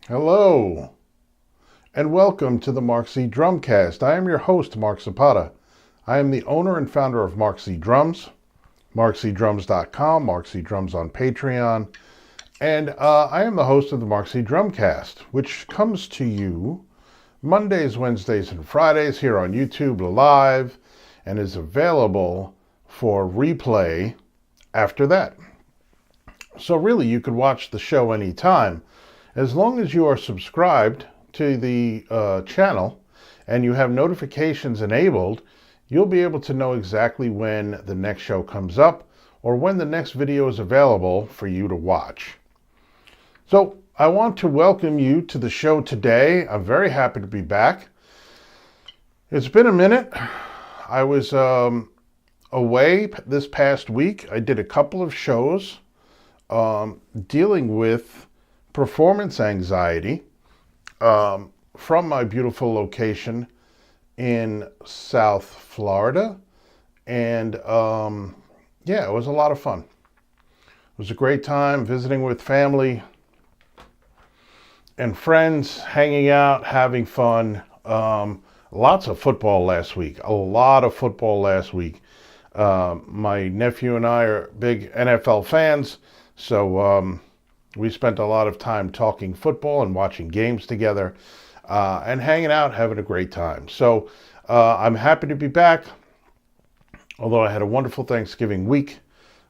Hello, and welcome to the MarkZDrumcast. I am your host, Mark Zapata. I am the owner and founder of MarkZDrums, MarkZDrums.com, MarkZDrums on Patreon, and I am the host of the MarkZDrumcast, which comes to you Mondays, Wednesdays, and Fridays here on YouTube Live, and is available for replay after that. So really, you could watch the show anytime, as long as you are subscribed to the channel and you have notifications enabled. You'll be able to know exactly when the next show comes up or when the next video is available for you to watch. So I want to welcome you to the show today. I'm very happy to be back. It's been a minute. I was away this past week. I did a couple of shows dealing with performance anxiety from my beautiful location in South Florida. And yeah, it was a lot of fun. It was a great time visiting with family and friends, hanging out, having fun. Lots of football last week. A lot of football last week. My nephew and I are big NFL fans, so we spent a lot of time talking football and watching games together and hanging out, having a great time. So I'm happy to be back, although I had a wonderful Thanksgiving week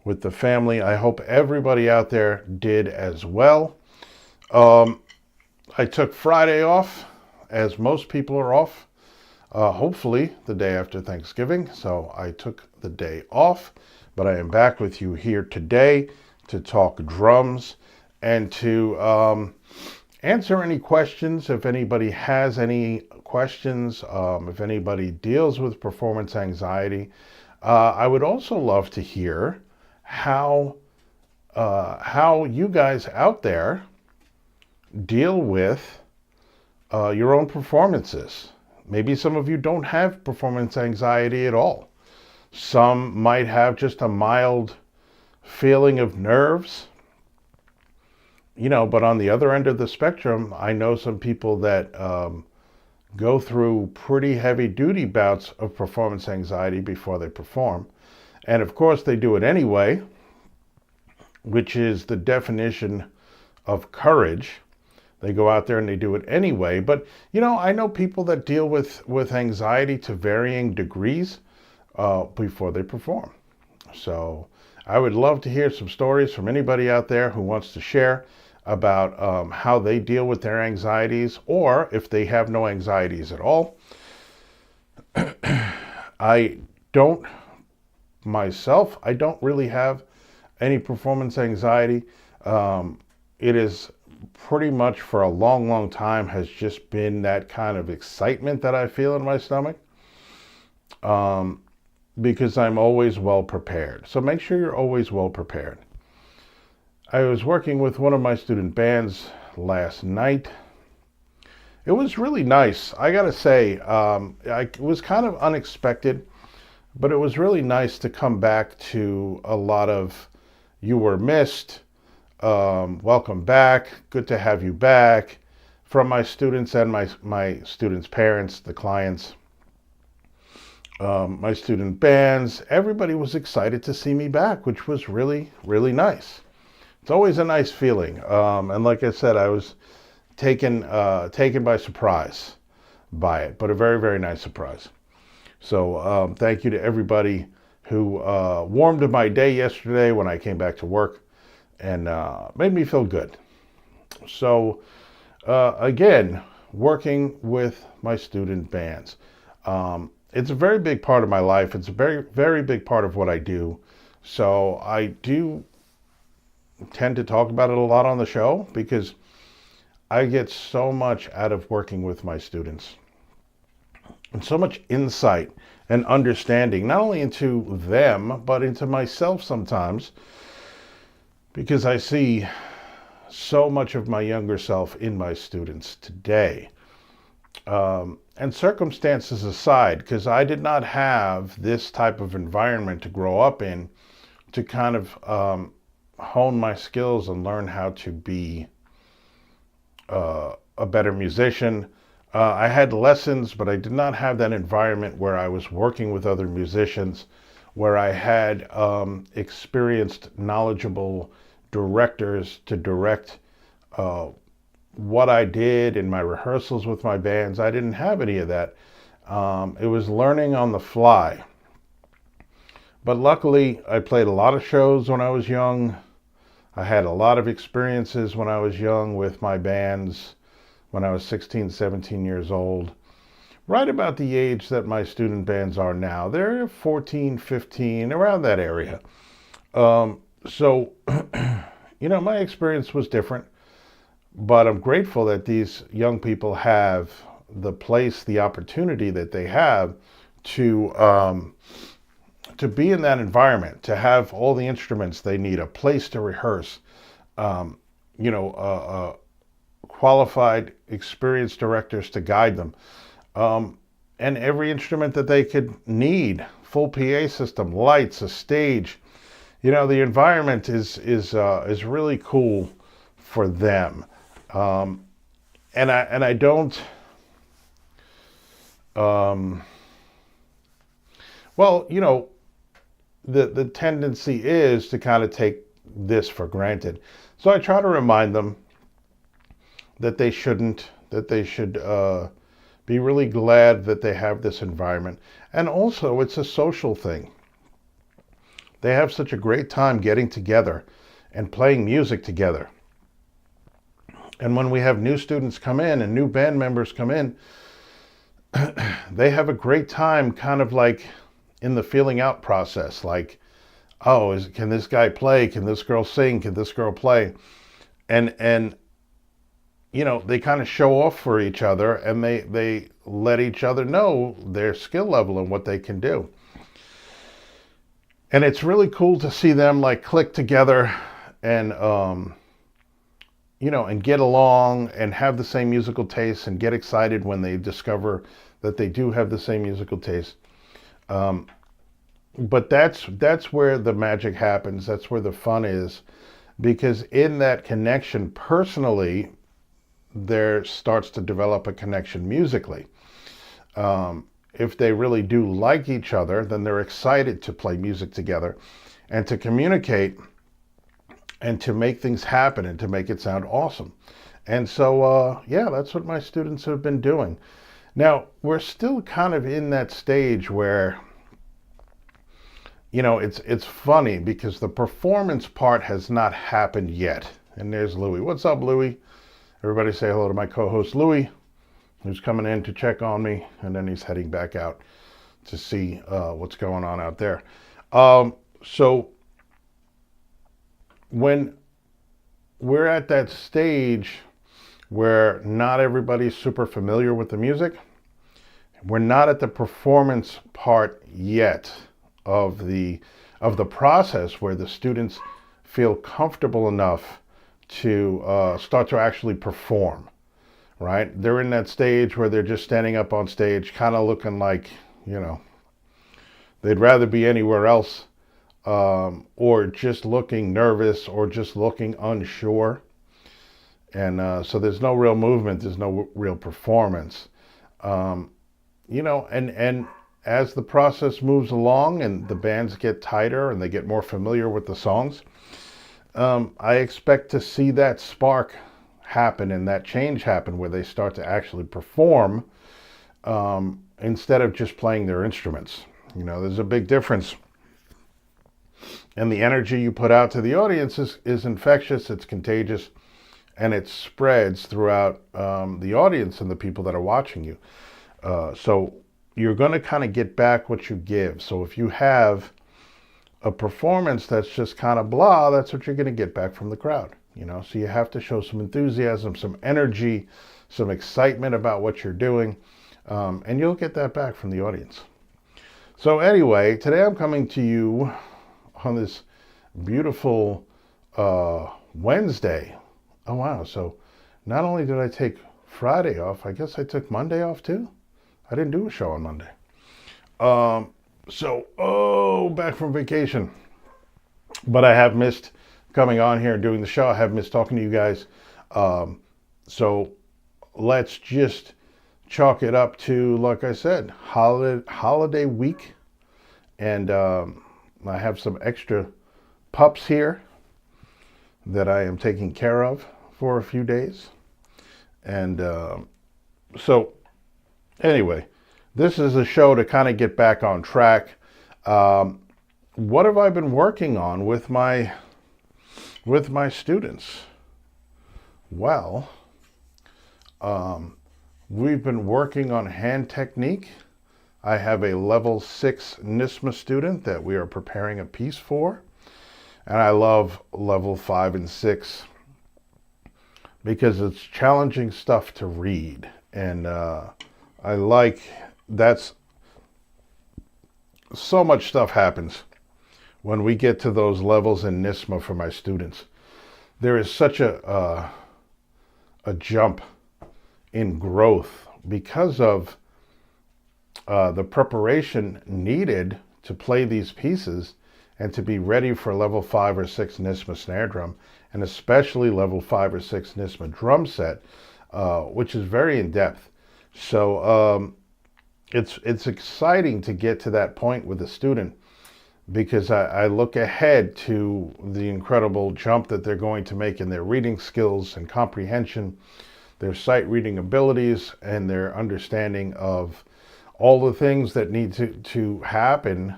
with the family. I hope everybody out there did as well. I took Friday off, as most people are off, hopefully the day after Thanksgiving. So I took the day off, but I am back with you here today to talk drums and to answer any questions. If anybody has any questions, if anybody deals with performance anxiety, I would also love to hear how you guys out there deal with your own performances. Maybe some of you don't have performance anxiety at all. Some might have just a mild feeling of nerves. But on the other end of the spectrum, I know some people that go through pretty heavy duty bouts of performance anxiety before they perform. And of course, they do it anyway, which is the definition of courage. They go out there and they do it anyway. But, I know people that deal with anxiety to varying degrees before they perform. So I would love to hear some stories from anybody out there who wants to share about how they deal with their anxieties, or if they have no anxieties at all. I don't really have any performance anxiety. It is pretty much for a long, long time has just been that kind of excitement that I feel in my stomach, because I'm always well prepared. So make sure you're always well prepared. I was working with one of my student bands last night. It was really nice. I gotta say, it was kind of unexpected, but it was really nice to come back to a lot of "you were missed," "welcome back," "good to have you back," from my students and my students' parents, the clients, my student bands. Everybody was excited to see me back, which was really, really nice. It's always a nice feeling. And like I said, I was taken by surprise by it, but a very, very nice surprise. So thank you to everybody who warmed my day yesterday when I came back to work and made me feel good. So again, working with my student bands. It's a very big part of my life. It's a very, very big part of what I do. So I do tend to talk about it a lot on the show because I get so much out of working with my students and so much insight and understanding, not only into them, but into myself sometimes, because I see so much of my younger self in my students today. And circumstances aside, because I did not have this type of environment to grow up in to kind of hone my skills and learn how to be a better musician. I had lessons, but I did not have that environment where I was working with other musicians, where I had experienced, knowledgeable directors to direct what I did in my rehearsals with my bands. I didn't have any of that. It was learning on the fly. But luckily, I played a lot of shows when I was young. I had a lot of experiences when I was young with my bands, when I was 16, 17 years old. Right about the age that my student bands are now. They're 14, 15, around that area. So, my experience was different. But I'm grateful that these young people have the place, the opportunity that they have to be in that environment, to have all the instruments they need, a place to rehearse, qualified, experienced directors to guide them, and every instrument that they could need, full PA system, lights, a stage. The environment is really cool for them. And I don't, the tendency is to kind of take this for granted. So I try to remind them that they shouldn't, that they should be really glad that they have this environment. And also, it's a social thing. They have such a great time getting together and playing music together. And when we have new students come in and new band members come in, they have a great time kind of like in the feeling out process. Like, can this guy play? Can this girl sing? Can this girl play? And they kind of show off for each other, and they let each other know their skill level and what they can do. And it's really cool to see them like click together and, and get along and have the same musical taste and get excited when they discover that they do have the same musical taste. But that's where the magic happens. That's where the fun is, because in that connection, personally, there starts to develop a connection musically. If they really do like each other, then they're excited to play music together and to communicate and to make things happen and to make it sound awesome. And so, that's what my students have been doing. Now, we're still kind of in that stage where, it's funny because the performance part has not happened yet. And there's Louie. What's up, Louie? Everybody say hello to my co-host, Louie, who's coming in to check on me, and then he's heading back out to see what's going on out there. So when we're at that stage where not everybody's super familiar with the music, we're not at the performance part yet of the process where the students feel comfortable enough to start to actually perform, right? They're in that stage where they're just standing up on stage, kind of looking like, they'd rather be anywhere else, or just looking nervous or just looking unsure. And so there's no real movement, there's no real performance. And as the process moves along and the bands get tighter and they get more familiar with the songs, I expect to see that spark happen and that change happen where they start to actually perform instead of just playing their instruments. There's a big difference. And the energy you put out to the audience is infectious, it's contagious, and it spreads throughout the audience and the people that are watching you. So you're going to kind of get back what you give. So if you have a performance that's just kind of blah, that's what you're going to get back from the crowd. So you have to show some enthusiasm, some energy, some excitement about what you're doing, and you'll get that back from the audience. So anyway, today I'm coming to you on this beautiful Wednesday. Oh wow, so not only did I take Friday off, I guess I took Monday off too. I didn't do a show on Monday. Back from vacation. But I have missed coming on here and doing the show. I have missed talking to you guys. So let's just chalk it up to, like I said, holiday week. And I have some extra pups here that I am taking care of for a few days. And so anyway, this is a show to kind of get back on track. What have I been working on with my students? Well, we've been working on hand technique. I have a level 6 NISMA student that we are preparing a piece for. And I love level 5 and 6 because it's challenging stuff to read. And I like, that's, so much stuff happens when we get to those levels in NISMA for my students. There is such a jump in growth because of the preparation needed to play these pieces and to be ready for level 5 or 6 NISMA snare drum, and especially level 5 or 6 NISMA drum set, which is very in depth. So it's exciting to get to that point with a student, because I look ahead to the incredible jump that they're going to make in their reading skills and comprehension, their sight reading abilities, and their understanding of all the things that need to happen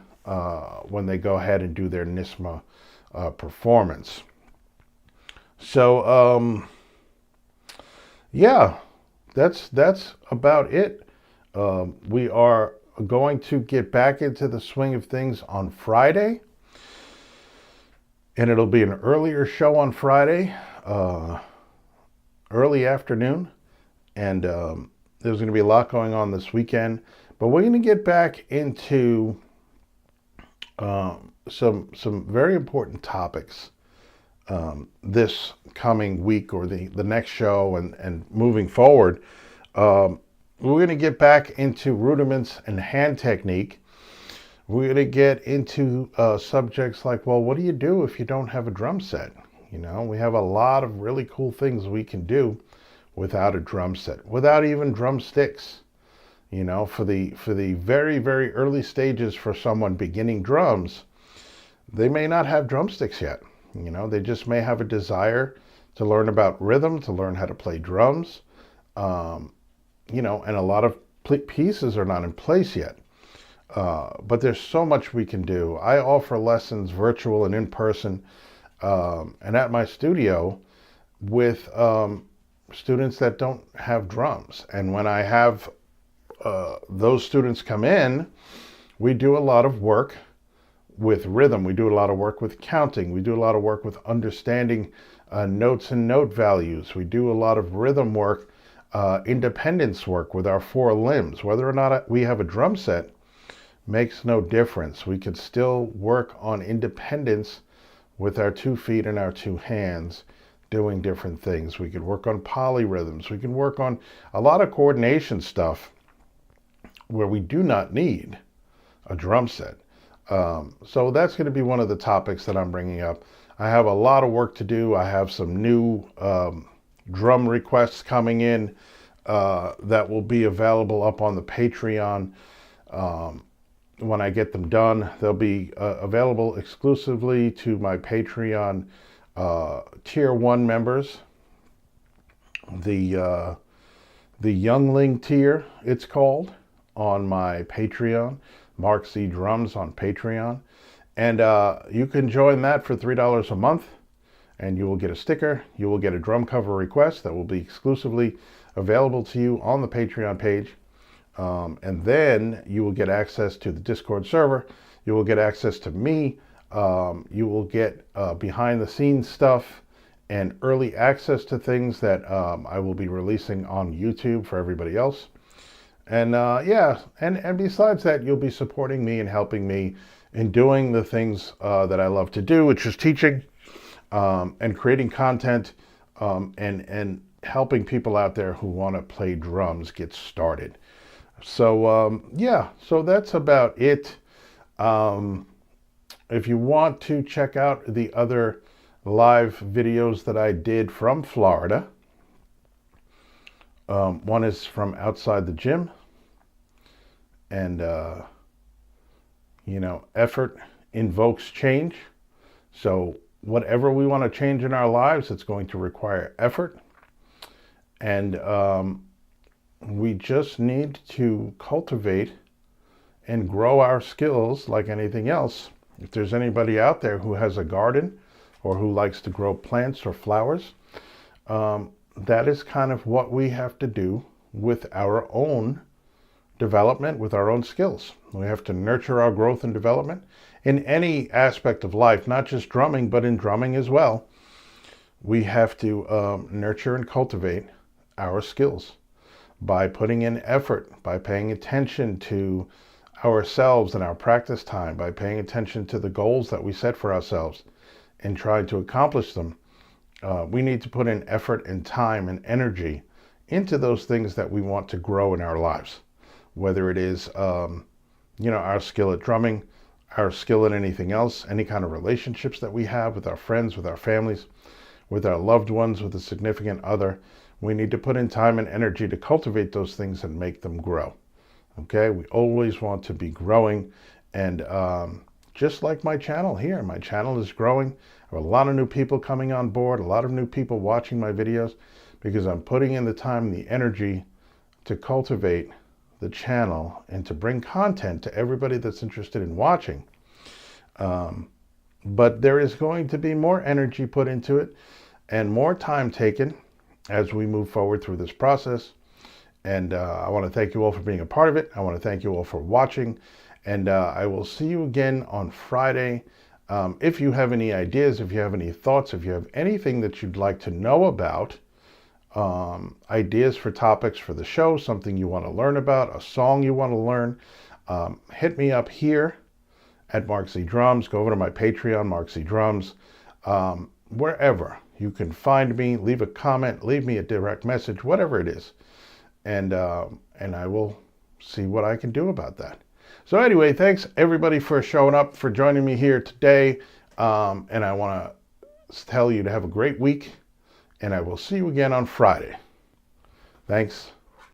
when they go ahead and do their NISMA performance. So yeah, that's about it. We are going to get back into the swing of things on Friday, and it'll be an earlier show on Friday, early afternoon, and there's going to be a lot going on this weekend, but we're going to get back into some very important topics this coming week, or the next show, and moving forward. We're going to get back into rudiments and hand technique. We're going to get into subjects like, well, what do you do if you don't have a drum set? You know, we have a lot of really cool things we can do without a drum set, without even drumsticks. You know, for the very, very early stages for someone beginning drums, they may not have drumsticks yet. You know, they just may have a desire to learn about rhythm, to learn how to play drums. You know, and a lot of pieces are not in place yet. But there's so much we can do. I offer lessons virtual and in person, and at my studio with students that don't have drums. And when I have those students come in, we do a lot of work with rhythm. We do a lot of work with counting. We do a lot of work with understanding notes and note values. We do a lot of rhythm work, independence work with our 4 limbs. Whether or not we have a drum set makes no difference. We could still work on independence with our 2 feet and our 2 hands, doing different things. We could work on polyrhythms. We can work on a lot of coordination stuff where we do not need a drum set. So that's going to be one of the topics that I'm bringing up. I have a lot of work to do. I have some new drum requests coming in that will be available up on the Patreon. When I get them done, they'll be available exclusively to my Patreon Tier 1 members. The Youngling tier, it's called, on my Patreon, MarkZDrums on Patreon. And you can join that for $3 a month, and you will get a sticker. You will get a drum cover request that will be exclusively available to you on the Patreon page. And then you will get access to the Discord server. You will get access to me. You will get behind the scenes stuff and early access to things that I will be releasing on YouTube for everybody else. And yeah, and besides that, you'll be supporting me and helping me in doing the things that I love to do, which is teaching and creating content, and helping people out there who want to play drums get started. So yeah, so that's about it. If you want to check out the other live videos that I did from Florida, One is from outside the gym, and effort invokes change. So whatever we want to change in our lives, it's going to require effort. And we just need to cultivate and grow our skills like anything else. If there's anybody out there who has a garden or who likes to grow plants or flowers, that is kind of what we have to do with our own development, with our own skills. We have to nurture our growth and development in any aspect of life, not just drumming, but in drumming as well. We have to nurture and cultivate our skills by putting in effort, by paying attention to ourselves and our practice time, by paying attention to the goals that we set for ourselves and trying to accomplish them. We need to put in effort and time and energy into those things that we want to grow in our lives, whether it is our skill at drumming, our skill at anything else, any kind of relationships that we have with our friends, with our families, with our loved ones, with a significant other. We need to put in time and energy to cultivate those things and make them grow. Okay, we always want to be growing, and just like my channel here, my channel is growing. I have a lot of new people coming on board, a lot of new people watching my videos, because I'm putting in the time and the energy to cultivate the channel and to bring content to everybody that's interested in watching. But there is going to be more energy put into it and more time taken as we move forward through this process. And I want to thank you all for being a part of it. I want to thank you all for watching. And I will see you again on Friday. If you have any ideas, if you have any thoughts, if you have anything that you'd like to know about, ideas for topics for the show, something you want to learn about, a song you want to learn, hit me up here at MarkZDrums. Go over to my Patreon, MarkZDrums. Wherever you can find me, leave a comment, leave me a direct message, whatever it is. And I will see what I can do about that. So anyway, thanks everybody for showing up, for joining me here today. And I want to tell you to have a great week, and I will see you again on Friday. Thanks.